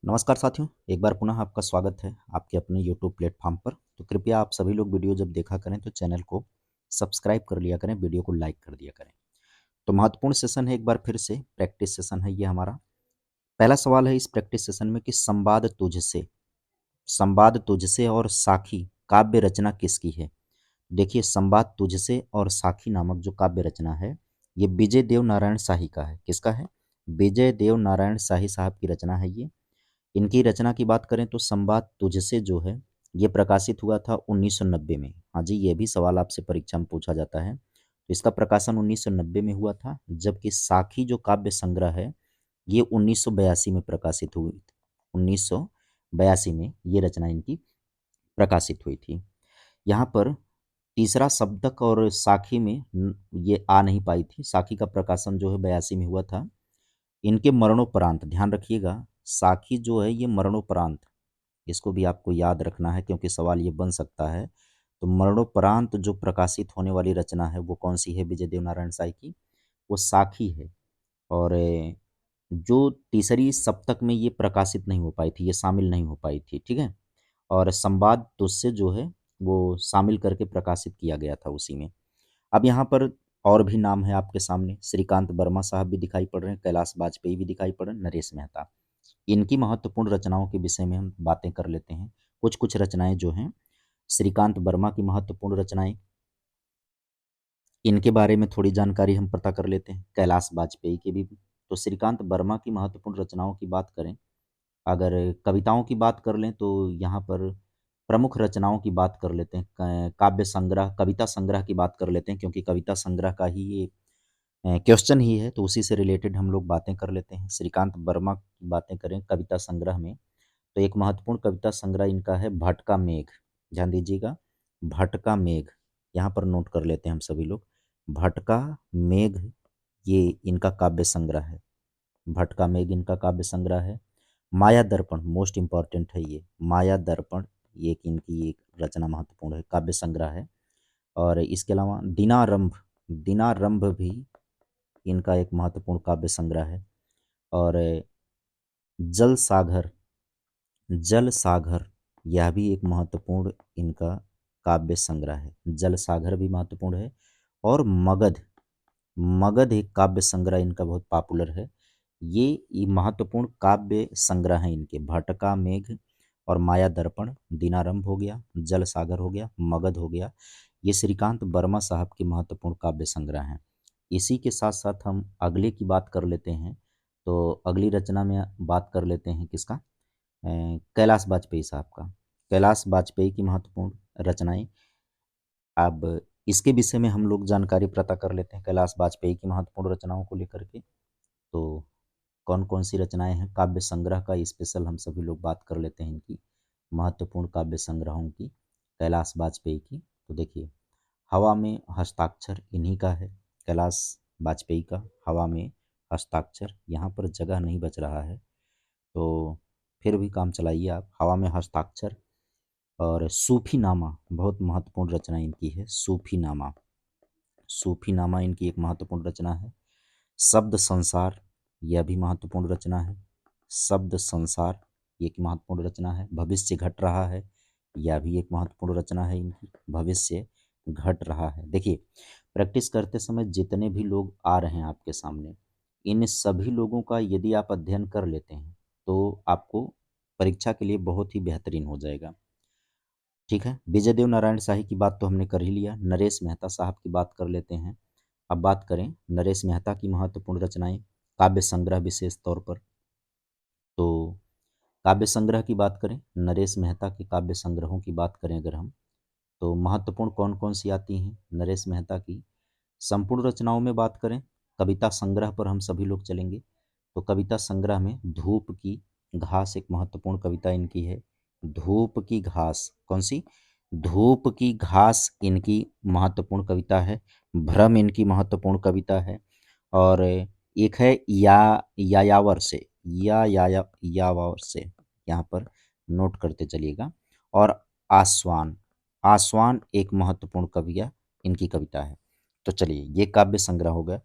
नमस्कार साथियों, एक बार पुनः आपका स्वागत है आपके अपने यूट्यूब प्लेटफॉर्म पर। तो कृपया आप सभी लोग वीडियो जब देखा करें तो चैनल को सब्सक्राइब कर लिया करें, वीडियो को लाइक कर दिया करें। तो महत्वपूर्ण सेशन है, एक बार फिर से प्रैक्टिस सेशन है ये हमारा। पहला सवाल है इस प्रैक्टिस सेशन में कि संवाद तुझसे और साखी काव्य रचना किसकी है। देखिए, संवाद तुझसे और साखी नामक जो काव्य रचना है ये विजय देव नारायण शाही का है। किसका है? विजय देव नारायण शाही साहब की रचना है ये। इनकी रचना की बात करें तो संवाद तुझसे जो है ये प्रकाशित हुआ था 1990 में। हाँ जी, ये भी सवाल आपसे परीक्षा में पूछा जाता है। तो इसका प्रकाशन 1990 में हुआ था, जबकि साखी जो काव्य संग्रह है ये 1982 में प्रकाशित हुई। 1982 में ये रचना इनकी प्रकाशित हुई थी। यहाँ पर तीसरा शब्दक और साखी में ये आ नहीं पाई थी। साखी का प्रकाशन जो है 82 में हुआ था। इनके मरणोपरांत ध्यान रखिएगा, साखी जो है ये मरणोपरांत, इसको भी आपको याद रखना है क्योंकि सवाल ये बन सकता है। तो मरणोपरांत जो प्रकाशित होने वाली रचना है वो कौन सी है विजय देव नारायण साई की? वो साखी है। और जो तीसरी सप्तक में ये प्रकाशित नहीं हो पाई थी, ये शामिल नहीं हो पाई थी, ठीक है। और संवाद तुझसे जो है वो शामिल करके प्रकाशित किया गया था उसी में। अब यहाँ पर और भी नाम है आपके सामने, श्रीकांत वर्मा साहब भी दिखाई पड़ रहे हैं, कैलाश वाजपेयी भी दिखाई पड़ रहे हैं, नरेश मेहता। इनकी महत्वपूर्ण रचनाओं के विषय में हम बातें कर लेते हैं। कुछ कुछ रचनाएं जो हैं श्रीकांत वर्मा की महत्वपूर्ण रचनाएं, इनके बारे में थोड़ी जानकारी हम पता कर लेते हैं। कैलाश वाजपेयी की भी। तो श्रीकांत वर्मा की महत्वपूर्ण रचनाओं की बात करें, अगर कविताओं की बात कर लें तो यहाँ पर प्रमुख रचनाओं की बात कर लेते हैं। काव्य संग्रह, कविता संग्रह की बात कर लेते हैं क्योंकि कविता संग्रह का ही ये क्वेश्चन ही है, तो उसी से रिलेटेड हम लोग बातें कर लेते हैं। श्रीकांत वर्मा की बातें करें कविता संग्रह में, तो एक महत्वपूर्ण कविता संग्रह इनका है भटका मेघ। ध्यान दीजिएगा, भटका मेघ, यहाँ पर नोट कर लेते हैं हम सभी लोग। भटका मेघ ये इनका काव्य संग्रह है। भटका मेघ इनका काव्य संग्रह है। माया दर्पण मोस्ट इंपॉर्टेंट है ये, माया दर्पण ये एक इनकी एक रचना महत्वपूर्ण है, काव्य संग्रह है। और इसके अलावा दिनारंभ, दिनारंभ भी इनका एक महत्वपूर्ण काव्य संग्रह है। और जल सागर, जल सागर यह भी एक महत्वपूर्ण इनका काव्य संग्रह है। जल सागर भी महत्वपूर्ण है। और मगध, मगध एक काव्य संग्रह इनका बहुत पॉपुलर है। ये महत्वपूर्ण काव्य संग्रह हैं इनके, भटका मेघ और माया दर्पण, दिनारंभ हो गया, जल सागर हो गया, मगध हो गया। ये श्रीकांत वर्मा साहब के महत्वपूर्ण काव्य संग्रह हैं। इसी के साथ साथ हम अगले की बात कर लेते हैं। तो अगली रचना में बात कर लेते हैं किसका? कैलाश वाजपेयी साहब का। कैलाश वाजपेयी की महत्वपूर्ण रचनाएं, अब इसके विषय में हम लोग जानकारी पता कर लेते हैं कैलाश वाजपेयी की महत्वपूर्ण रचनाओं को लेकर के। तो कौन कौन सी रचनाएं हैं काव्य संग्रह का स्पेशल हम सभी लोग बात कर लेते हैं इनकी महत्वपूर्ण काव्य संग्रहों की, कैलाश वाजपेयी की। तो देखिए, हवा में हस्ताक्षर इन्हीं का है, कैलाश वाजपेयी का। हवा में हस्ताक्षर, यहाँ पर जगह नहीं बच रहा है तो फिर भी काम चलाइए आप। हवा में हस्ताक्षर। और सूफीनामा बहुत महत्वपूर्ण रचना इनकी है, सूफीनामा। सूफीनामा इनकी एक महत्वपूर्ण रचना है। शब्द संसार यह भी महत्वपूर्ण रचना है। शब्द संसार ये एक महत्वपूर्ण रचना है। भविष्य घट रहा है, यह भी एक महत्वपूर्ण रचना है इनकी, भविष्य घट रहा है। देखिए, प्रैक्टिस करते समय जितने भी लोग आ रहे हैं आपके सामने, इन सभी लोगों का यदि आप अध्ययन कर लेते हैं तो आपको परीक्षा के लिए बहुत ही बेहतरीन हो जाएगा। ठीक है, विजय देव नारायण शाही की बात तो हमने कर ही लिया। नरेश मेहता साहब की बात कर लेते हैं। अब बात करें नरेश मेहता की महत्वपूर्ण रचनाएं, काव्य संग्रह विशेष तौर पर। तो काव्य संग्रह की बात करें, नरेश मेहता के काव्य संग्रहों की बात करें अगर हम, तो महत्वपूर्ण कौन कौन सी आती हैं नरेश मेहता की? संपूर्ण रचनाओं में बात करें, कविता संग्रह पर हम सभी लोग चलेंगे। तो कविता संग्रह में धूप की घास एक महत्वपूर्ण कविता इनकी है। धूप की घास कौन सी? धूप की घास इनकी महत्वपूर्ण कविता है। भ्रम इनकी महत्वपूर्ण कविता है। और एक है यायावर से, यायावर से, यहाँ पर नोट करते चलिएगा। और आसवान, आसवान एक महत्वपूर्ण कविया इनकी कविता है। तो चलिए, ये काव्य संग्रह हो गया।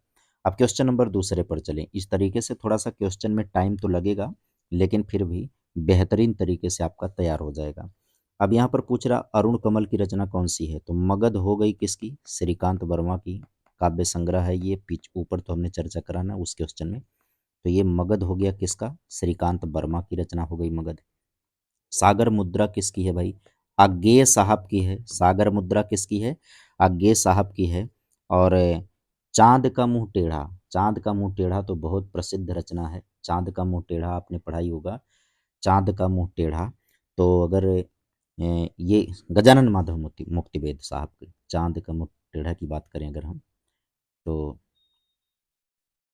अब क्वेश्चन नंबर दूसरे पर चलें। इस तरीके से थोड़ा सा क्वेश्चन में टाइम तो लगेगा, लेकिन फिर भी बेहतरीन तरीके से आपका तैयार हो जाएगा। अब यहाँ पर पूछ रहा अरुण कमल की रचना कौन सी है, तो मगध हो गई किसकी, श्रीकांत वर्मा की काव्य संग्रह है ये, पीछ ऊपर तो हमने चर्चा करा ना उस क्वेश्चन में। तो ये मगध हो गया किसका, श्रीकांत वर्मा की रचना हो गई मगध। सागर मुद्रा किसकी है भाई, आज्ञेय साहब की है। सागर मुद्रा किसकी है, आज्ञेय साहब की है। और चांद का मुंह टेढ़ा, चांद का मुंह टेढ़ा तो बहुत प्रसिद्ध रचना है। चांद का मुंह टेढ़ा आपने पढ़ाई होगा, चांद का मुंह टेढ़ा। तो अगर ये गजानन माधव मुक्तिवेद साहब के चांद का मुंह टेढ़ा की बात करें अगर हम, तो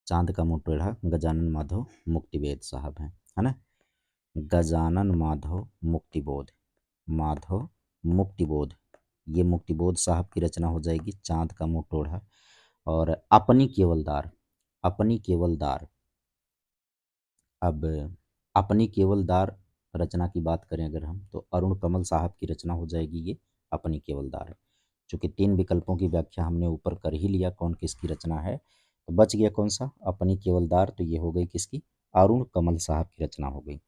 चांद का मुंह टेढ़ा गजानन माधव मुक्तिवेद साहब हैं, है ना। गजानन माधव मुक्तिबोध, माधव मुक्तिबोध, ये मुक्तिबोध साहब की रचना हो जाएगी चांद का मुंह टेढ़ा। और अपनी केवलदार, अपनी केवलदार, अब अपनी केवलदार रचना की बात करें अगर हम, तो अरुण कमल साहब की रचना हो जाएगी ये अपनी केवलदार। चूंकि तीन विकल्पों की व्याख्या हमने ऊपर कर ही लिया कौन किसकी रचना है, तो बच गया कौन सा, अपनी केवलदार। तो ये हो गई किसकी, अरुण कमल साहब की रचना हो गई।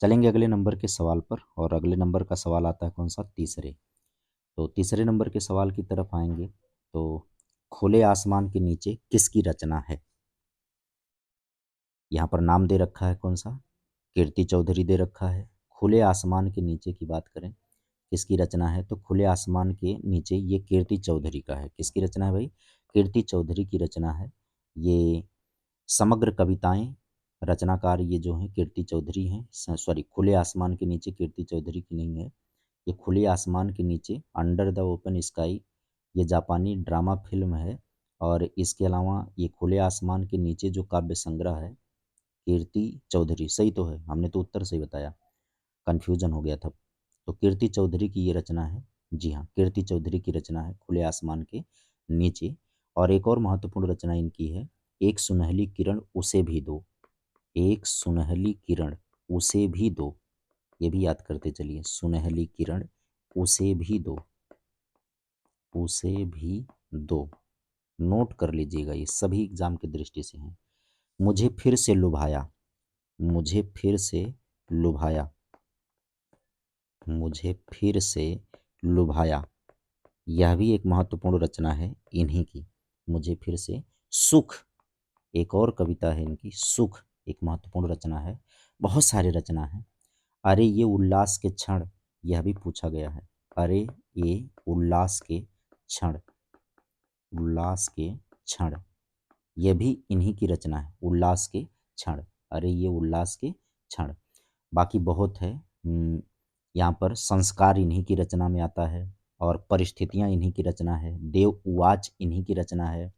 चलेंगे अगले नंबर के सवाल पर, और अगले नंबर का सवाल आता है कौन सा, तीसरे। तो तीसरे नंबर के सवाल की तरफ आएंगे। तो खुले आसमान के नीचे किसकी रचना है, यहाँ पर नाम दे रखा है कौन सा, कीर्ति चौधरी दे रखा है। खुले आसमान के नीचे की बात करें किसकी रचना है, तो खुले आसमान के नीचे ये कीर्ति चौधरी का है। किसकी रचना है भाई, कीर्ति चौधरी की रचना है। ये समग्र कविताएं रचनाकार ये जो हैं कीर्ति चौधरी हैं, सॉरी खुले आसमान के नीचे कीर्ति चौधरी की नहीं है। ये खुले आसमान के नीचे, अंडर द ओपन स्काई, ये जापानी ड्रामा फिल्म है। और इसके अलावा ये खुले आसमान के नीचे जो काव्य संग्रह है, कीर्ति चौधरी, सही तो है, हमने तो उत्तर सही बताया, कन्फ्यूजन हो गया था। तो कीर्ति चौधरी की ये रचना है, जी हाँ कीर्ति चौधरी की रचना है खुले आसमान के नीचे। और एक और महत्वपूर्ण रचना इनकी है, एक सुनहली किरण उसे भी दो, एक सुनहली किरण उसे भी दो, ये भी याद करते चलिए, सुनहली किरण उसे भी दो, उसे भी दो, नोट कर लीजिएगा, ये सभी एग्जाम की दृष्टि से हैं। मुझे फिर से लुभाया, मुझे फिर से लुभाया, मुझे फिर से लुभाया, यह भी एक महत्वपूर्ण रचना है इन्हीं की। मुझे फिर से, सुख, एक और कविता है इनकी, सुख एक महत्वपूर्ण रचना है। बहुत सारे रचना है। अरे ये उल्लास के क्षण, यह भी पूछा गया है। अरे ये उल्लास के क्षण, उल्लास के क्षण, यह भी इन्हीं की रचना है, उल्लास के क्षण। अरे ये उल्लास के क्षण। बाकी बहुत है, यहाँ पर संस्कार इन्हीं की रचना में आता है, और परिस्थितियाँ इन्हीं की रचना है, देव उवाच इन्हीं की रचना है,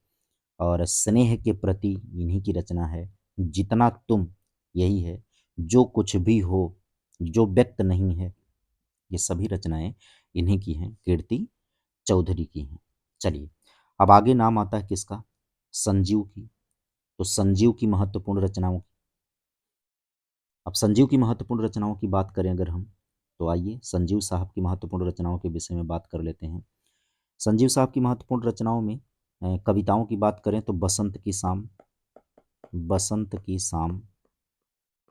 और स्नेह के प्रति इन्हीं की रचना है, जितना तुम यही है, जो कुछ भी हो, जो व्यक्त नहीं है, ये सभी रचनाएं इन्हीं की हैं, कीर्ति चौधरी की हैं। चलिए अब आगे नाम आता है किसका, संजीव की। तो संजीव की महत्वपूर्ण रचनाओं, अब संजीव की महत्वपूर्ण रचनाओं की बात करें अगर हम, तो आइए संजीव साहब की महत्वपूर्ण रचनाओं के विषय में बात कर लेते हैं। संजीव साहब की महत्वपूर्ण रचनाओं में कविताओं की बात करें तो बसंत की शाम, बसंत की शाम,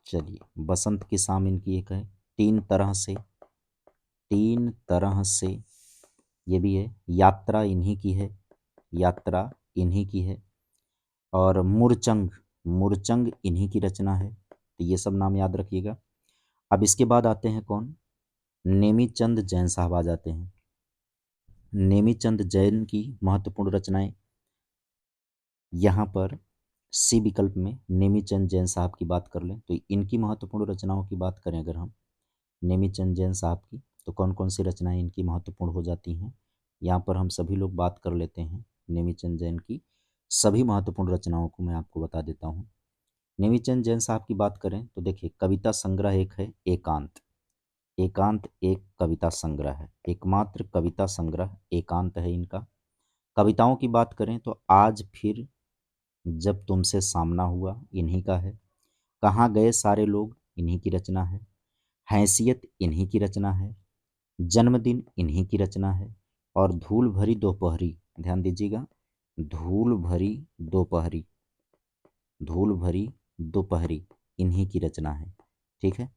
चलिए बसंत की शाम इनकी एक है। तीन तरह से, तीन तरह से, ये भी है। यात्रा इन्हीं की है, यात्रा इन्हीं की है। और मुरचंग, मुरचंग इन्हीं की रचना है। तो ये सब नाम याद रखिएगा। अब इसके बाद आते हैं कौन, नेमीचंद जैन साहब आ जाते हैं। नेमीचंद जैन की महत्वपूर्ण रचनाएं, यहाँ पर सी विकल्प में नेमीचंद जैन साहब की बात कर लें, तो इनकी महत्वपूर्ण रचनाओं की बात करें अगर हम, नेमीचंद जैन साहब की, तो कौन कौन सी रचनाएं इनकी महत्वपूर्ण हो जाती हैं, यहाँ पर हम सभी लोग बात कर लेते हैं नेमीचंद जैन की। सभी महत्वपूर्ण रचनाओं को मैं आपको बता देता हूँ। नेमीचंद जैन साहब की बात करें तो देखिए, कविता संग्रह एक है एकांत, एकांत एक कविता संग्रह है, एकमात्र कविता संग्रह एकांत है इनका। कविताओं की बात करें तो आज फिर जब तुमसे सामना हुआ इन्हीं का है। कहाँ गए सारे लोग इन्हीं की रचना है। हैसियत इन्हीं की रचना है। जन्मदिन इन्हीं की रचना है। और धूल भरी दोपहरी, ध्यान दीजिएगा, धूल भरी दोपहरी, धूल भरी दोपहरी इन्हीं की रचना है। ठीक है,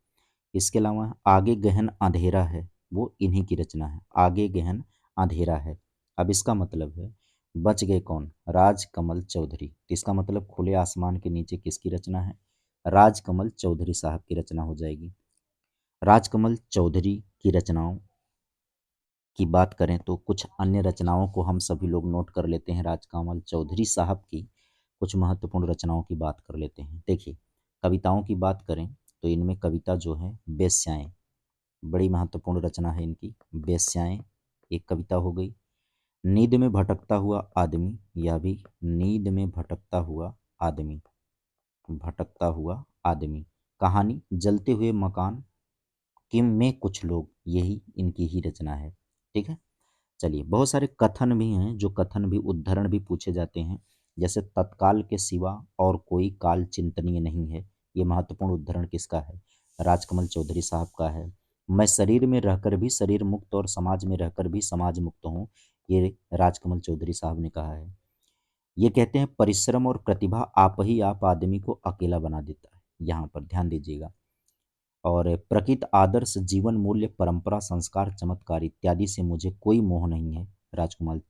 इसके अलावा आगे गहन अंधेरा है, वो इन्हीं की रचना है। आगे गहन अंधेरा है। अब इसका मतलब है बच गए कौन? राजकमल चौधरी। तो इसका मतलब खुले आसमान के नीचे किसकी रचना है? राजकमल चौधरी साहब की रचना हो जाएगी। राजकमल चौधरी की रचनाओं की बात करें तो कुछ अन्य रचनाओं को हम सभी लोग नोट कर लेते हैं। राजकमल चौधरी साहब की कुछ महत्वपूर्ण रचनाओं की बात कर लेते हैं। देखिए, कविताओं की बात करें तो इनमें कविता जो है बेस्याएँ, बड़ी महत्वपूर्ण रचना है इनकी। बेस्याएँ एक कविता हो गई। नींद में भटकता हुआ आदमी, यह भी नींद में भटकता हुआ आदमी, भटकता हुआ आदमी। कहानी जलते हुए मकान कि में कुछ लोग, यही इनकी ही रचना है। ठीक है। चलिए, बहुत सारे कथन भी हैं, जो कथन भी उद्धरण भी पूछे जाते हैं। जैसे तत्काल के सिवा और कोई काल चिंतनीय नहीं है, ये महत्वपूर्ण उद्धरण किसका है? राजकमल चौधरी साहब का है। मैं शरीर में रहकर भी शरीर मुक्त और समाज में रहकर भी समाज मुक्त हूँ, ये राजकमल चौधरी साहब ने कहा है। ये कहते हैं परिश्रम और प्रतिभा आप ही आप आदमी को अकेला बना देता है, यहाँ पर ध्यान दीजिएगा। और प्रकृत आदर्श जीवन मूल्य परंपरा संस्कार चमत्कार इत्यादि से मुझे कोई मोह नहीं है, राजकमल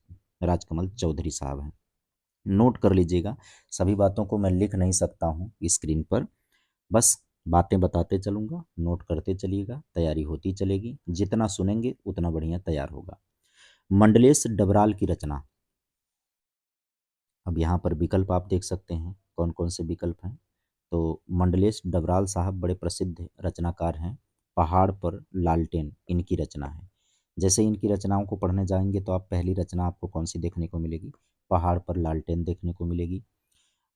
राजकमल चौधरी साहब हैं। नोट कर लीजिएगा, सभी बातों को मैं लिख नहीं सकता हूँ स्क्रीन पर, बस बातें बताते चलूँगा, नोट करते चलिएगा, तैयारी होती चलेगी। जितना सुनेंगे उतना बढ़िया तैयार होगा। मंडलेश डबराल की रचना। अब यहाँ पर विकल्प आप देख सकते हैं, कौन कौन से विकल्प हैं। तो मंडलेश डबराल साहब बड़े प्रसिद्ध रचनाकार हैं। पहाड़ पर लालटेन इनकी रचना है। जैसे इनकी रचनाओं को पढ़ने जाएंगे तो आप पहली रचना आपको कौन सी देखने को मिलेगी? पहाड़ पर लालटेन देखने को मिलेगी।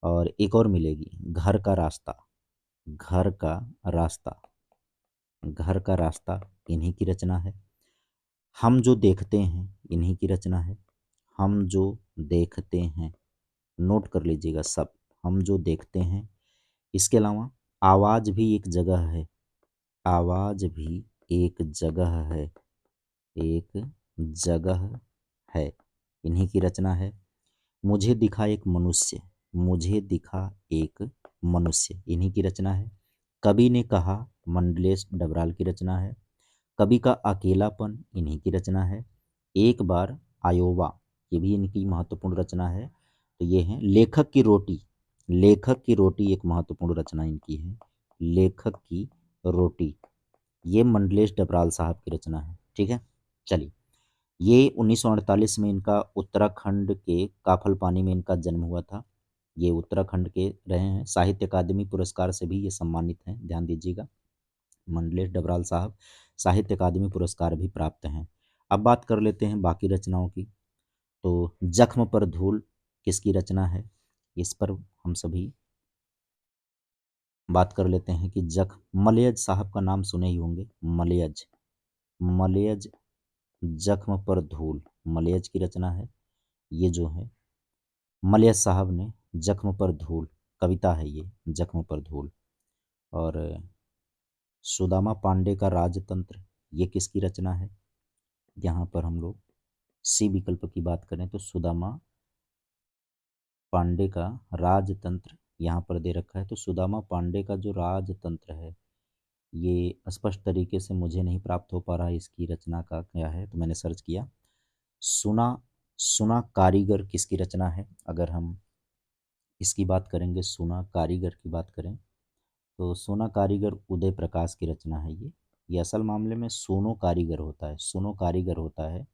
और एक और मिलेगी, घर का रास्ता। घर का रास्ता, घर का रास्ता इन्हीं की रचना है। हम जो देखते हैं इन्हीं की रचना है। हम जो देखते हैं, नोट कर लीजिएगा सब, हम जो देखते हैं। इसके अलावा आवाज़ भी एक जगह है। आवाज़ भी एक जगह है, एक जगह है, इन्हीं की रचना है। मुझे दिखा एक मनुष्य, मुझे दिखा एक मनुष्य, इन्हीं की रचना है। कवि ने कहा, मंडलेश डबराल की रचना है। कवि का अकेलापन इन्हीं की रचना है। एक बार आयोवा, ये भी इनकी महत्वपूर्ण रचना है। तो ये है लेखक की रोटी। लेखक की रोटी एक महत्वपूर्ण रचना इनकी है। लेखक की रोटी, ये मंडलेश डबराल साहब की रचना है। ठीक है। चलिए, ये 1948 में इनका उत्तराखंड के काफल पानी में इनका जन्म हुआ था। ये उत्तराखंड के रहे हैं। साहित्य अकादमी पुरस्कार से भी ये सम्मानित हैं, ध्यान दीजिएगा। मंडलेश डबराल साहब साहित्य अकादमी पुरस्कार भी प्राप्त हैं। अब बात कर लेते हैं बाकी रचनाओं की। तो जख्म पर धूल किसकी रचना है? इस पर हम सभी बात कर लेते हैं कि जख्म, मलयज साहब का नाम सुने ही होंगे। मलयज, मलयज जख्म पर धूल, मलयज की रचना है। ये जो है मलयज साहब ने जख्म पर धूल, कविता है ये, जख्म पर धूल। और सुदामा पांडे का राजतंत्र, ये किसकी रचना है? यहाँ पर हम लोग सी विकल्प की बात करें तो सुदामा पांडे का राजतंत्र यहाँ पर दे रखा है। तो सुदामा पांडे का जो राजतंत्र है, ये स्पष्ट तरीके से मुझे नहीं प्राप्त हो पा रहा है, इसकी रचना का क्या है। तो मैंने सर्च किया। सुना, सुना कारीगर किसकी रचना है? अगर हम इसकी बात करेंगे, सुना कारीगर की बात करें तो सोना कारीगर उदय प्रकाश की रचना है। ये असल मामले में सोनो कारीगर होता है, सोनो कारीगर होता है।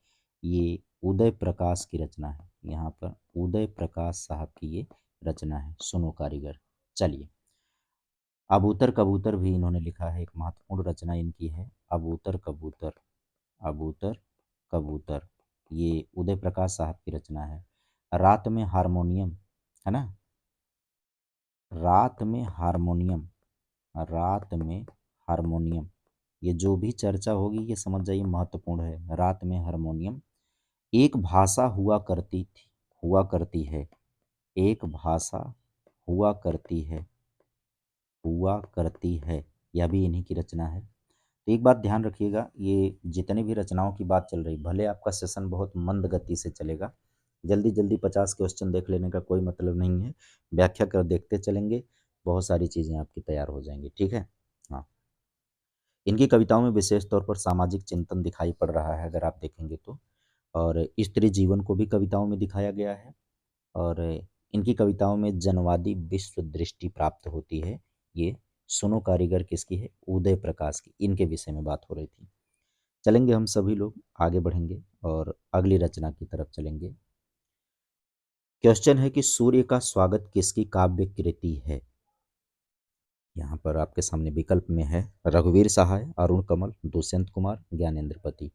ये उदय प्रकाश की रचना है। यहाँ पर उदय प्रकाश साहब की ये रचना है, सोनो कारीगर। चलिए, अबूतर कबूतर भी इन्होंने लिखा है, एक महत्वपूर्ण रचना इनकी है। अबूतर कबूतर, अबूतर कबूतर, ये उदय प्रकाश साहब की रचना है। रात में हारमोनियम, है ना? रात में हारमोनियम, रात में हारमोनियम, ये जो भी चर्चा होगी ये समझ जाइए महत्वपूर्ण है। रात में हारमोनियम, एक भाषा हुआ करती थी, हुआ करती है। एक भाषा हुआ करती है, हुआ करती है, यह भी इन्हीं की रचना है। तो एक बात ध्यान रखिएगा, ये जितने भी रचनाओं की बात चल रही, भले आपका सेशन बहुत मंद गति से चलेगा, जल्दी जल्दी 50 क्वेश्चन देख लेने का कोई मतलब नहीं है। व्याख्या कर देखते चलेंगे, बहुत सारी चीज़ें आपकी तैयार हो जाएंगी। ठीक है। हाँ, इनकी कविताओं में विशेष तौर पर सामाजिक चिंतन दिखाई पड़ रहा है अगर आप देखेंगे तो, और स्त्री जीवन को भी कविताओं में दिखाया गया है। और इनकी कविताओं में जनवादी विश्व दृष्टि प्राप्त होती है। ये सुनो कारीगर किसकी है? उदय प्रकाश की। इनके विषय में बात हो रही थी। चलेंगे हम सभी लोग आगे बढ़ेंगे और अगली रचना की तरफ चलेंगे। क्वेश्चन है कि सूर्य का स्वागत किसकी काव्य कृति है? यहाँ पर आपके सामने विकल्प में है रघुवीर सहाय, अरुण कमल, दुष्यंत कुमार, ज्ञानेंद्र पति।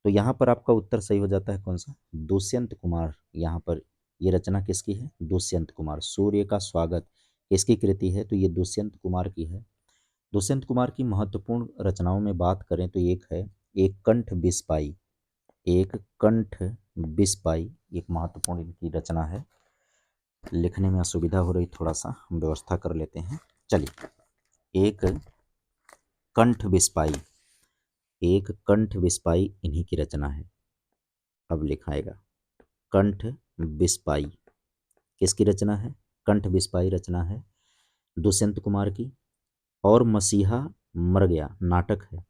तो यहाँ पर आपका उत्तर सही हो जाता है कौन सा? दुष्यंत कुमार। यहाँ पर ये रचना किसकी है? दुष्यंत कुमार। सूर्य का स्वागत किसकी कृति है? तो ये दुष्यंत कुमार की है। दुष्यंत कुमार की महत्वपूर्ण रचनाओं में बात करें तो एक है एक कंठ बिस्पाई। एक कंठ बिस्पाई एक महत्वपूर्ण इनकी रचना है। लिखने में असुविधा हो रही, थोड़ा सा हम व्यवस्था कर लेते हैं। चलिए, एक कंठ बिस्पाई, एक कंठ बिस्पाई इन्हीं की रचना है। अब लिखाएगा कंठ बिस्पाई किसकी रचना है? कंठ बिस्पाई रचना है दुष्यंत कुमार की। और मसीहा मर गया नाटक है।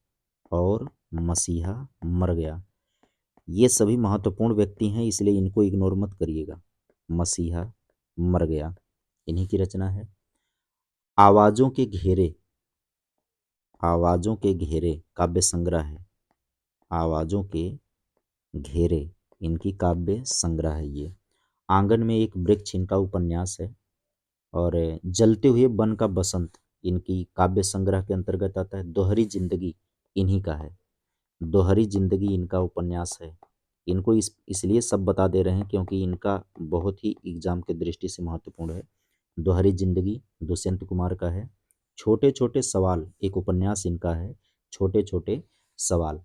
और मसीहा मर गया, ये सभी महत्वपूर्ण व्यक्ति हैं, इसलिए इनको इग्नोर मत करिएगा। मसीहा मर गया इन्हीं की रचना है। आवाज़ों के घेरे, आवाज़ों के घेरे काव्य संग्रह है। आवाज़ों के घेरे इनकी काव्य संग्रह है ये। आंगन में एक वृक्ष इनका उपन्यास है। और जलते हुए बन का बसंत इनकी काव्य संग्रह के अंतर्गत आता है। दोहरी जिंदगी इन्हीं का है। दोहरी जिंदगी इनका उपन्यास है। इनको इसलिए सब बता दे रहे हैं क्योंकि इनका बहुत ही एग्जाम के दृष्टि से महत्वपूर्ण है। दोहरी जिंदगी दुष्यंत कुमार का है। छोटे छोटे सवाल एक उपन्यास इनका है, छोटे छोटे सवाल।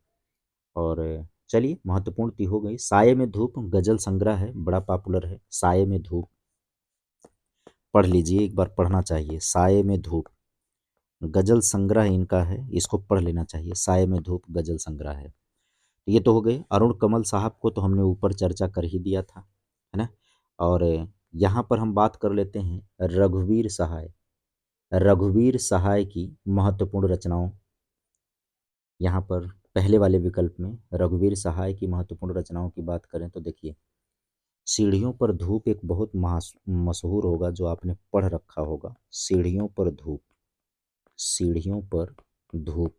और चलिए, महत्वपूर्ण ती हो गई। साये में धूप गजल संग्रह है, बड़ा पॉपुलर है। साये में धूप पढ़ लीजिए, एक बार पढ़ना चाहिए। साये में धूप गजल संग्रह इनका है, इसको पढ़ लेना चाहिए। साये में धूप गजल संग्रह है। तो ये तो हो गए। अरुण कमल साहब को तो हमने ऊपर चर्चा कर ही दिया था, है ना। और यहाँ पर हम बात कर लेते हैं रघुवीर सहाय। रघुवीर सहाय की महत्वपूर्ण रचनाओं, यहाँ पर पहले वाले विकल्प में रघुवीर सहाय की महत्वपूर्ण रचनाओं की बात करें तो देखिए, सीढ़ियों पर धूप एक बहुत मशहूर होगा जो आपने पढ़ रखा होगा। सीढ़ियों पर धूप, सीढ़ियों पर धूप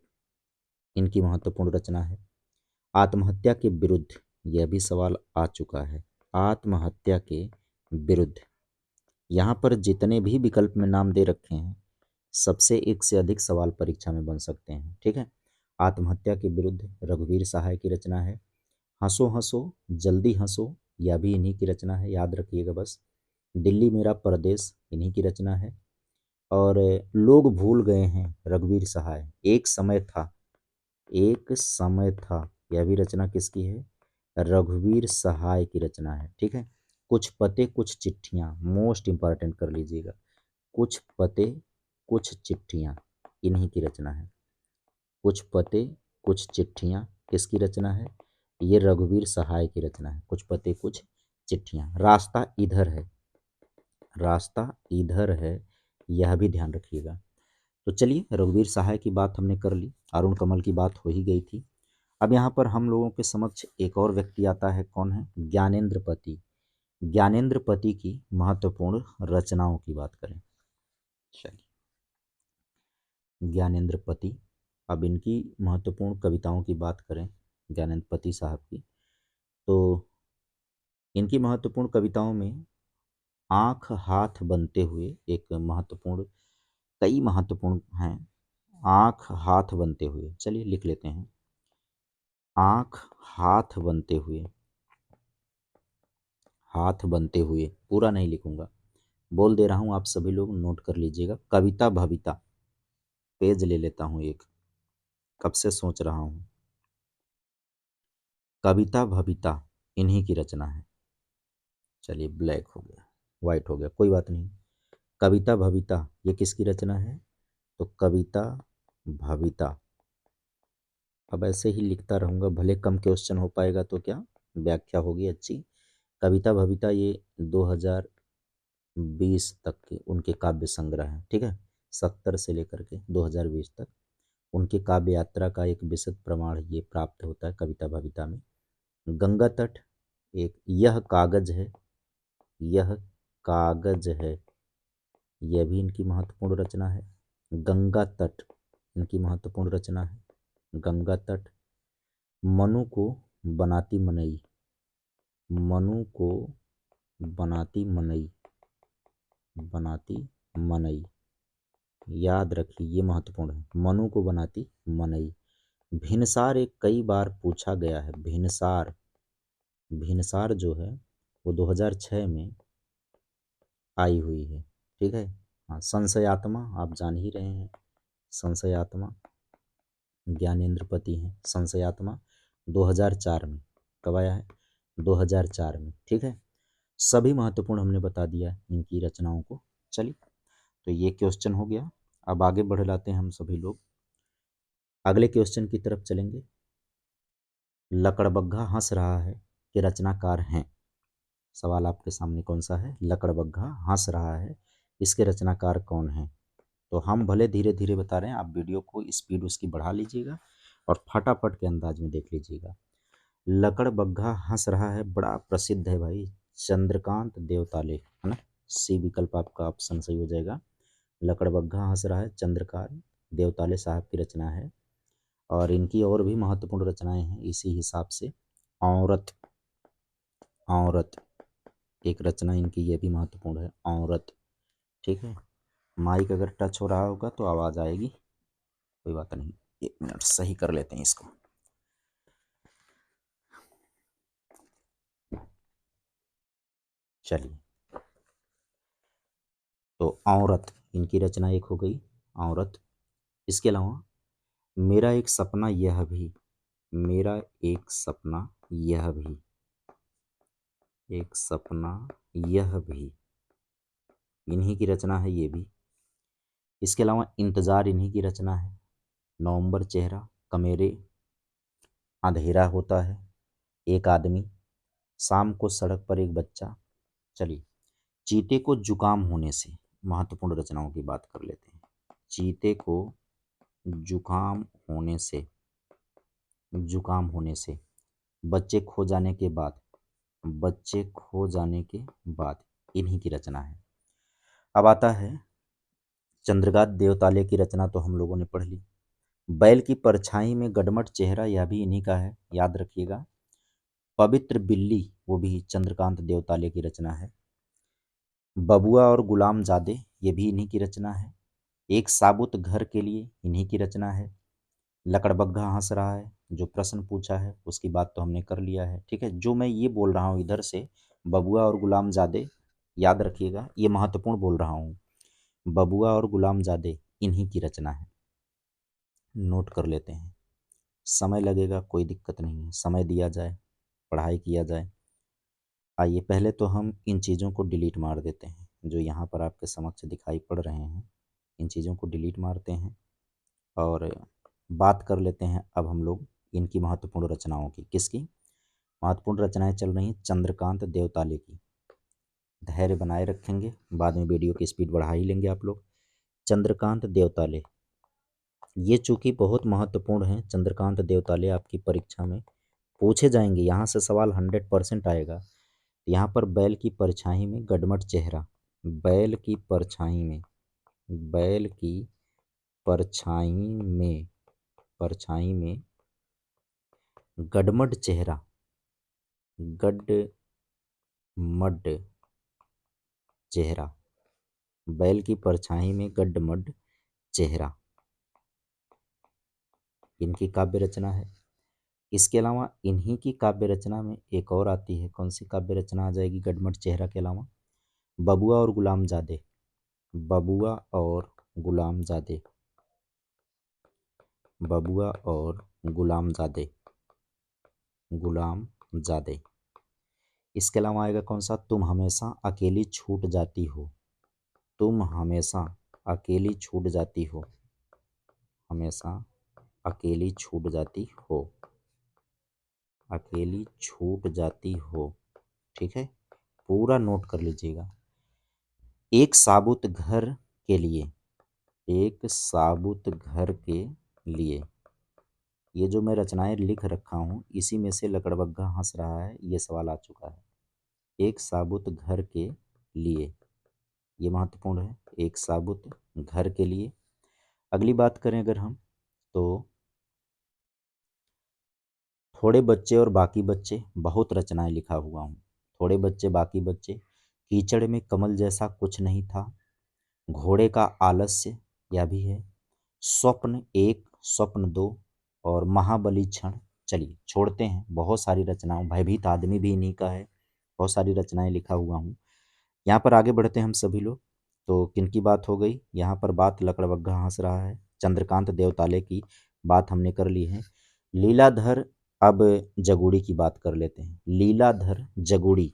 इनकी महत्वपूर्ण रचना है। आत्महत्या के विरुद्ध, यह भी सवाल आ चुका है। आत्महत्या के विरुद्ध, यहाँ पर जितने भी विकल्प में नाम दे रखे हैं सबसे एक से अधिक सवाल परीक्षा में बन सकते हैं, ठीक है। आत्महत्या के विरुद्ध रघुवीर सहाय की रचना है। हंसो हंसो जल्दी हंसो, यह भी इन्हीं की रचना है, याद रखिएगा बस। दिल्ली मेरा परदेश इन्हीं की रचना है। और लोग भूल गए हैं रघुवीर सहाय। एक समय था, एक समय था, यह भी रचना किसकी है? रघुवीर सहाय की रचना है, ठीक है। कुछ पते कुछ चिट्ठियाँ, मोस्ट इंपॉर्टेंट कर लीजिएगा। कुछ पते कुछ चिट्ठियाँ इन्हीं की रचना है। कुछ पते कुछ चिट्ठियाँ किसकी रचना है? ये रघुवीर सहाय की रचना है। कुछ पते कुछ चिट्ठियाँ। रास्ता इधर है, रास्ता इधर है, यह भी ध्यान रखिएगा। तो चलिए, रघुवीर सहाय की बात हमने कर ली, अरुण कमल की बात हो ही गई थी। अब यहाँ पर हम लोगों के समक्ष एक और व्यक्ति आता है, कौन है? ज्ञानेंद्र पति। ज्ञानेंद्र पति की महत्वपूर्ण रचनाओं की बात करें। चलिए, ज्ञानेंद्र पति, अब इनकी महत्वपूर्ण कविताओं की बात करें ज्ञानेंद्र पति साहब की, तो इनकी महत्वपूर्ण कविताओं में आँख हाथ बनते हुए एक महत्वपूर्ण, कई महत्वपूर्ण हैं। आँख हाथ बनते हुए, चलिए लिख लेते हैं। आँख हाथ बनते हुए, हाथ बनते हुए पूरा नहीं लिखूंगा, बोल दे रहा हूँ, आप सभी लोग नोट कर लीजिएगा। कविता भविता, पेज ले लेता हूँ एक, कब से सोच रहा हूँ। कविता भविता इन्हीं की रचना है। चलिए, ब्लैक हो गया, वाइट हो गया, कोई बात नहीं। कविता भविता ये किसकी रचना है? तो कविता भविता, अब ऐसे ही लिखता रहूँगा, भले कम क्वेश्चन हो पाएगा तो क्या, व्याख्या होगी अच्छी। कविता भविता ये 2020 तक के उनके काव्य संग्रह हैं, ठीक है। 70 से लेकर के 2020 तक उनके काव्य यात्रा का एक विशद प्रमाण ये प्राप्त होता है कविता भविता में। गंगा तट एक, यह कागज है, यह कागज है, यह भी इनकी महत्वपूर्ण रचना है। गंगा तट इनकी महत्वपूर्ण रचना है। गंगा तट, मनु को बनाती मनई, मनु को बनाती मनई, बनाती मनई, याद रखिए ये महत्वपूर्ण है, मनु को बनाती मनई। भिनसार एक कई बार पूछा गया है, भिनसार, भिनसार जो है वो 2006 में आई हुई है, ठीक है। हाँ, संशयात्मा आप जान ही रहे हैं, संशयात्मा ज्ञानेंद्रपति हैं, संशयात्मा 2004 में, कब आया है, 2004 में, ठीक है। सभी महत्वपूर्ण हमने बता दिया इनकी रचनाओं को। चलिए, तो ये क्वेश्चन हो गया। अब आगे बढ़ लाते हैं हम सभी लोग, अगले क्वेश्चन की तरफ चलेंगे। लकड़बग्घा हंस रहा है के रचनाकार हैं। सवाल आपके सामने कौन सा है, लकड़बग्घा हंस रहा है, इसके रचनाकार कौन हैं। तो हम भले धीरे धीरे बता रहे हैं, आप वीडियो को स्पीड उसकी बढ़ा लीजिएगा और फटाफट के अंदाज में देख लीजिएगा। लकड़बग्घा हंस रहा है बड़ा प्रसिद्ध है भाई, चंद्रकांत देवताले, है ना। सी विकल्प आपका ऑप्शन सही हो जाएगा। लकड़बग्घा हंस रहा है चंद्रकांत देवताले साहब की रचना है। और इनकी और भी महत्वपूर्ण रचनाएं हैं इसी हिसाब से। औरत, औरत एक रचना इनकी, ये भी महत्वपूर्ण है, औरत, ठीक है। माइक अगर टच हो रहा होगा तो आवाज़ आएगी, कोई बात नहीं, 1 मिनट सही कर लेते हैं इसको। चलिए, तो औरत इनकी रचना एक हो गई, औरत। इसके अलावा मेरा एक सपना यह भी, मेरा एक सपना यह भी, एक सपना यह भी, इन्हीं की रचना है ये भी। इसके अलावा इंतज़ार इन्हीं की रचना है। नवंबर चेहरा, कमेरे, अंधेरा होता है, एक आदमी, शाम को सड़क पर एक बच्चा। चलिए, चीते को जुकाम होने से, महत्वपूर्ण रचनाओं की बात कर लेते हैं। चीते को जुकाम होने से, जुकाम होने से, बच्चे खो जाने के बाद, बच्चे खो जाने के बाद, इन्हीं की रचना है। अब आता है चंद्रकांत देवताले की रचना, तो हम लोगों ने पढ़ ली। बैल की परछाई में गडमट चेहरा, यह भी इन्हीं का है, याद रखिएगा। पवित्र बिल्ली, वो भी चंद्रकांत देवताले की रचना है। बबुआ और गुलाम जादे, ये भी इन्हीं की रचना है। एक साबुत घर के लिए, इन्हीं की रचना है। लकड़बग्घा हंस रहा है, जो प्रश्न पूछा है उसकी बात तो हमने कर लिया है, ठीक है। जो मैं ये बोल रहा हूँ इधर से, बबुआ और गुलाम जादे, याद रखिएगा, ये महत्वपूर्ण बोल रहा हूँ। बबुआ और गुलाम जादे इन्हीं की रचना है, नोट कर लेते हैं। समय लगेगा, कोई दिक्कत नहीं है, समय दिया जाए, पढ़ाई किया जाए। आइए, पहले तो हम इन चीज़ों को डिलीट मार देते हैं, जो यहाँ पर आपके समक्ष दिखाई पड़ रहे हैं, इन चीज़ों को डिलीट मारते हैं और बात कर लेते हैं अब हम लोग इनकी महत्वपूर्ण रचनाओं की। किसकी महत्वपूर्ण रचनाएं चल रही हैं, चंद्रकांत देवताले की। धैर्य बनाए रखेंगे, बाद में वीडियो की स्पीड बढ़ा ही लेंगे आप लोग। चंद्रकांत देवताले, ये चूंकि बहुत महत्वपूर्ण है, चंद्रकांत देवताले आपकी परीक्षा में पूछे जाएंगे, यहाँ से सवाल 100% आएगा। यहाँ पर बैल की परछाई में गडमट चेहरा, बैल की परछाई में, बैल की परछाई में, परछाई में गडमड चेहरा, गडमड चेहरा, बैल की परछाई में गडमड चेहरा, इनकी काव्य रचना है। इसके अलावा इन्हीं की काव्य रचना में एक और आती है, कौन सी काव्य रचना आ जाएगी गडमड चेहरा के अलावा, बबुआ और गुलाम जादे, बबुआ और गुलाम जादे, बबुआ और गुलाम जादे, गुलाम जादे। इसके अलावा आएगा कौन सा, तुम हमेशा अकेली छूट जाती हो, तुम हमेशा अकेली छूट जाती हो, हमेशा अकेली छूट जाती हो, अकेली छूट जाती हो, ठीक है। पूरा नोट कर लीजिएगा। एक साबुत घर के लिए, एक साबुत घर के लिए। ये जो मैं रचनाएं लिख रखा हूँ इसी में से लकड़बग्घा हंस रहा है, ये सवाल आ चुका है। एक साबुत घर के लिए, ये महत्वपूर्ण है, एक साबुत घर के लिए। अगली बात करें अगर हम, तो थोड़े बच्चे और बाकी बच्चे, बहुत रचनाएं लिखा हुआ हूँ। थोड़े बच्चे बाकी बच्चे, कीचड़ में कमल जैसा कुछ नहीं था, घोड़े का आलस्य, यह भी है, स्वप्न एक, स्वप्न दो, और महाबली क्षण। चलिए छोड़ते हैं, बहुत सारी रचनाओं, भयभीत आदमी भी इन्हीं का है, बहुत सारी रचनाएं लिखा हुआ हूँ। यहाँ पर आगे बढ़ते हैं हम सभी लोग। तो किनकी बात हो गई यहाँ पर, बात लकड़बग्घा हंस रहा है, चंद्रकांत देवताले की बात हमने कर ली है। लीलाधर, अब जगूड़ी की बात कर लेते हैं। लीलाधर जगूड़ी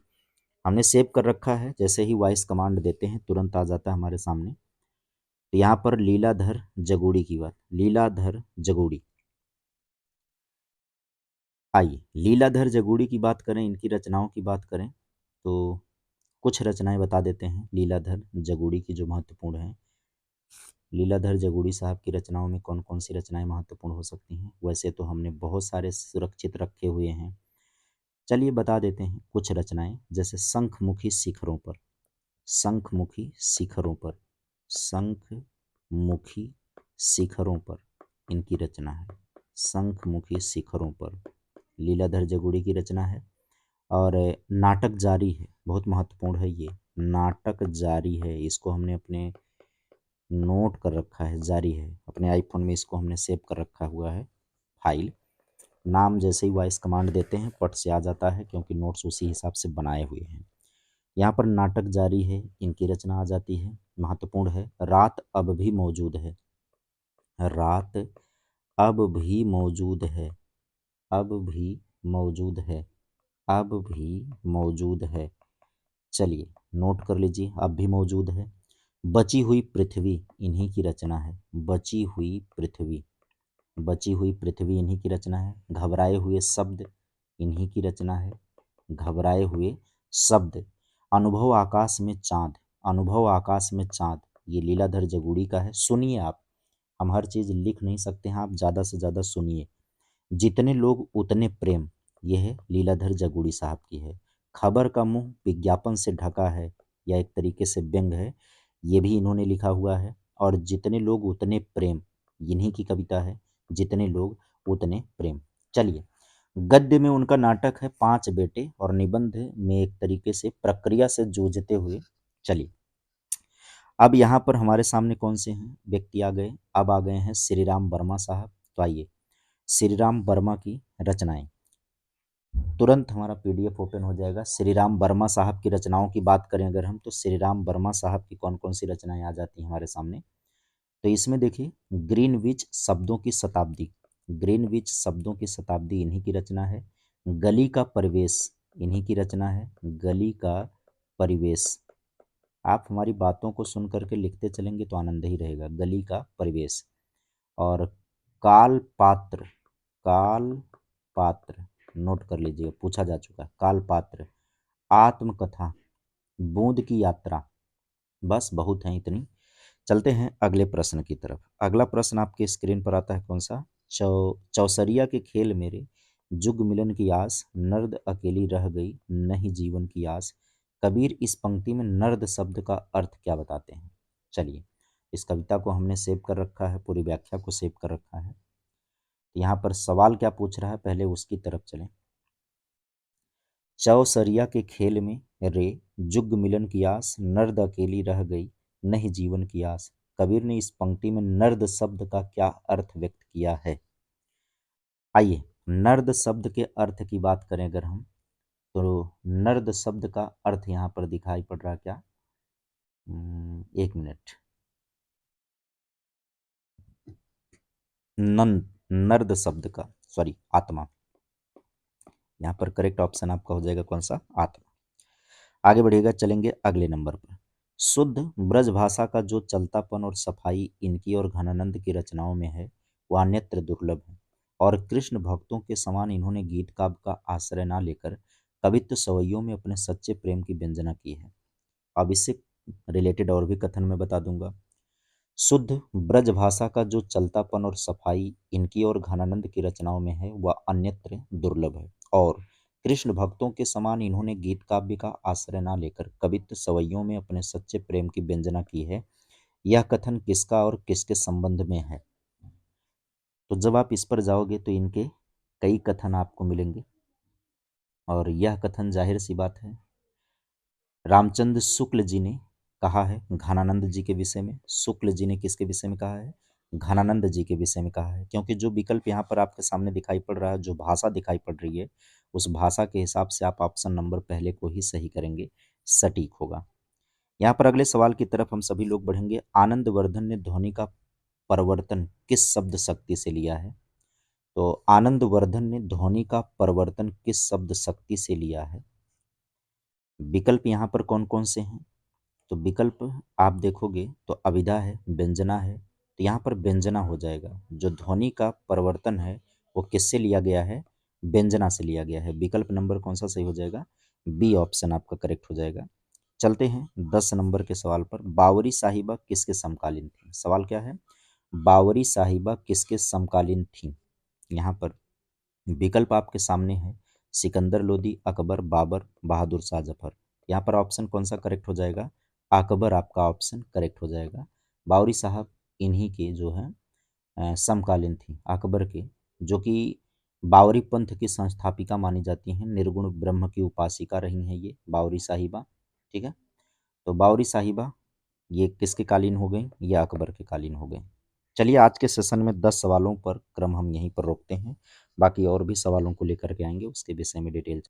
हमने सेव कर रखा है, जैसे ही वॉइस कमांड देते हैं तुरंत आ जाता है हमारे सामने। तो यहाँ पर लीलाधर जगूड़ी की बात, लीलाधर जगूड़ी। आइए लीलाधर जगूड़ी की बात करें, इनकी रचनाओं की बात करें, तो कुछ रचनाएं बता देते हैं लीलाधर जगूड़ी की जो महत्वपूर्ण हैं। लीलाधर जगूड़ी साहब की रचनाओं में कौन कौन सी रचनाएं महत्वपूर्ण हो सकती हैं? वैसे तो हमने बहुत सारे सुरक्षित रखे हुए हैं, चलिए बता देते हैं कुछ रचनाएं, जैसे शंखमुखी शिखरों पर, शंखमुखी शिखरों पर, शंखमुखी शिखरों पर इनकी रचना है, शंखमुखी शिखरों पर लीलाधर जगूड़ी की रचना है। और नाटक जारी है, बहुत महत्वपूर्ण है ये, नाटक जारी है, इसको हमने अपने नोट कर रखा है, जारी है, अपने आईफोन में इसको हमने सेव कर रखा हुआ है फाइल। नाम जैसे ही वॉइस कमांड देते हैं पट से आ जाता है, क्योंकि नोट्स उसी हिसाब से बनाए हुए हैं। यहाँ पर नाटक जारी है, इनकी रचना आ जाती है, महत्वपूर्ण है। रात अब भी मौजूद है, रात अब भी मौजूद है, अब भी मौजूद है, अब भी मौजूद है। चलिए नोट कर लीजिए, अब भी मौजूद है। बची हुई पृथ्वी इन्हीं की रचना है, बची हुई पृथ्वी, बची हुई पृथ्वी इन्हीं की रचना है। घबराए हुए शब्द इन्हीं की रचना है, घबराए हुए शब्द। अनुभव आकाश में चांद, अनुभव आकाश में चांद, ये लीलाधर जगूड़ी का है। सुनिए आप, हम हर चीज़ लिख नहीं सकते हैं, आप ज़्यादा से ज़्यादा सुनिए। जितने लोग उतने प्रेम, यह है लीलाधर जगूड़ी साहब की है। खबर का मुंह विज्ञापन से ढका है, या एक तरीके से व्यंग है, ये भी इन्होंने लिखा हुआ है। और जितने लोग उतने प्रेम, इन्हीं की कविता है, जितने लोग उतने प्रेम। चलिए गद्य में उनका नाटक है पांच बेटे, और निबंध में एक तरीके से प्रक्रिया से जूझते हुए। चलिए अब यहाँ पर हमारे सामने कौन से हैं व्यक्ति आ गए, अब आ गए हैं श्री राम वर्मा साहब। तो आइए श्री राम वर्मा की रचनाएं, तुरंत हमारा पीडीएफ ओपन हो जाएगा। श्री राम वर्मा साहब की रचनाओं की बात करें अगर हम, तो श्री राम वर्मा साहब की कौन कौन सी रचनाएं आ जाती हैं हमारे सामने। तो इसमें देखिए, ग्रीनविच शब्दों की शताब्दी, ग्रीनविच शब्दों की शताब्दी इन्हीं की रचना है। गली का परिवेश इन्हीं की रचना है, गली का परिवेश। आप हमारी बातों को सुन करके लिखते चलेंगे तो आनंद ही रहेगा, गली का परिवेश। और काल पात्र, काल पात्र नोट कर लीजिए, पूछा जा चुका है, काल पात्र। आत्मकथा, बूंद की यात्रा। बस बहुत है इतनी। चलते हैं अगले प्रश्न की तरफ। अगला प्रश्न आपके स्क्रीन पर आता है, कौन सा? चौसरिया के खेल मेरे, जुग मिलन की आस, नर्द अकेली रह गई नहीं जीवन की आस। कबीर इस पंक्ति में नर्द शब्द का अर्थ क्या बताते हैं? चलिए इस कविता को हमने सेव कर रखा है, पूरी व्याख्या को सेव कर रखा है। यहाँ पर सवाल क्या पूछ रहा है, पहले उसकी तरफ चलें। चौसरिया के खेल में रे, जुग मिलन की आस, नर्द अकेली रह गई नहीं जीवन की आस। कबीर ने इस पंक्ति में नर्द शब्द का क्या अर्थ व्यक्त किया है? आइए नर्द शब्द के अर्थ की बात करें अगर हम, तो नर्द शब्द का अर्थ यहाँ पर दिखाई पड़ रहा है क्या? एक मिनट। नंद, नर्द शब्द का, सॉरी आत्मा, यहाँ पर करेक्ट ऑप्शन आपका हो जाएगा कौन सा? आत्मा। आगे बढ़िएगा, चलेंगे अगले नंबर पर। शुद्ध ब्रज भाषा का जो चलतापन और सफाई इनकी और घनानंद की रचनाओं में है, वह अन्यत्र दुर्लभ है। और कृष्ण भक्तों के समान इन्होंने गीत काव्य का आश्रय न लेकर कवित्व सवैयों में अपने सच्चे प्रेम की व्यंजना की है। अब इससे रिलेटेड और भी कथन मैं बता दूंगा। शुद्ध ब्रज भाषा का जो चलतापन और सफाई इनकी और घनानंद की रचनाओं में है वह अन्यत्र दुर्लभ है। और कृष्ण भक्तों के समान इन्होंने गीत काव्य का आश्रय न लेकर कवित्व सवैयों में अपने सच्चे प्रेम की व्यंजना की है। यह कथन किसका और किसके संबंध में है? तो जब आप इस पर जाओगे तो इनके कई कथन आपको मिलेंगे और यह कथन जाहिर सी बात है रामचंद्र शुक्ल जी ने कहा है घनानंद जी के विषय में। शुक्ल जी ने किसके विषय में कहा है? घनानंद जी के विषय में कहा है। क्योंकि जो विकल्प यहाँ पर आपके सामने दिखाई पड़ रहा है, जो भाषा दिखाई पड़ रही है, उस भाषा के हिसाब से आप ऑप्शन नंबर पहले को ही सही करेंगे, सटीक होगा। यहाँ पर अगले सवाल की तरफ हम सभी लोग बढ़ेंगे। आनंदवर्धन ने ध्वनि का परिवर्तन किस शब्द शक्ति से लिया है? तो आनंदवर्धन ने ध्वनि का परिवर्तन किस शब्द शक्ति से लिया है? विकल्प यहाँ पर कौन कौन से हैं? तो विकल्प आप देखोगे तो अभिधा है, व्यंजना है, तो यहाँ पर व्यंजना हो जाएगा। जो ध्वनि का परिवर्तन है वो किससे लिया गया है? व्यंजना से लिया गया है। विकल्प नंबर कौन सा सही हो जाएगा? बी ऑप्शन आपका करेक्ट हो जाएगा। चलते हैं 10 नंबर के सवाल पर। बावरी साहिबा किसके समकालीन थी? सवाल क्या है? बावरी साहिबा किसके समकालीन थी? यहाँ पर विकल्प आपके सामने है, सिकंदर लोदी, अकबर, बाबर, बहादुर शाह जफर। यहाँ पर ऑप्शन कौन सा करेक्ट हो जाएगा? अकबर आपका ऑप्शन करेक्ट हो जाएगा। बावरी साहब इन्हीं के जो है समकालीन थी, अकबर के, जो कि बावरी पंथ की संस्थापिका मानी जाती हैं। निर्गुण ब्रह्म की उपासिका रही हैं ये बावरी साहिबा। ठीक है, तो बावरी साहिबा ये किसके कालीन हो गई? ये अकबर के कालीन हो गई। चलिए आज के सेशन में 10 सवालों पर क्रम हम यहीं पर रोकते हैं। बाकी और भी सवालों को लेकर के आएंगे, उसके विषय में डिटेल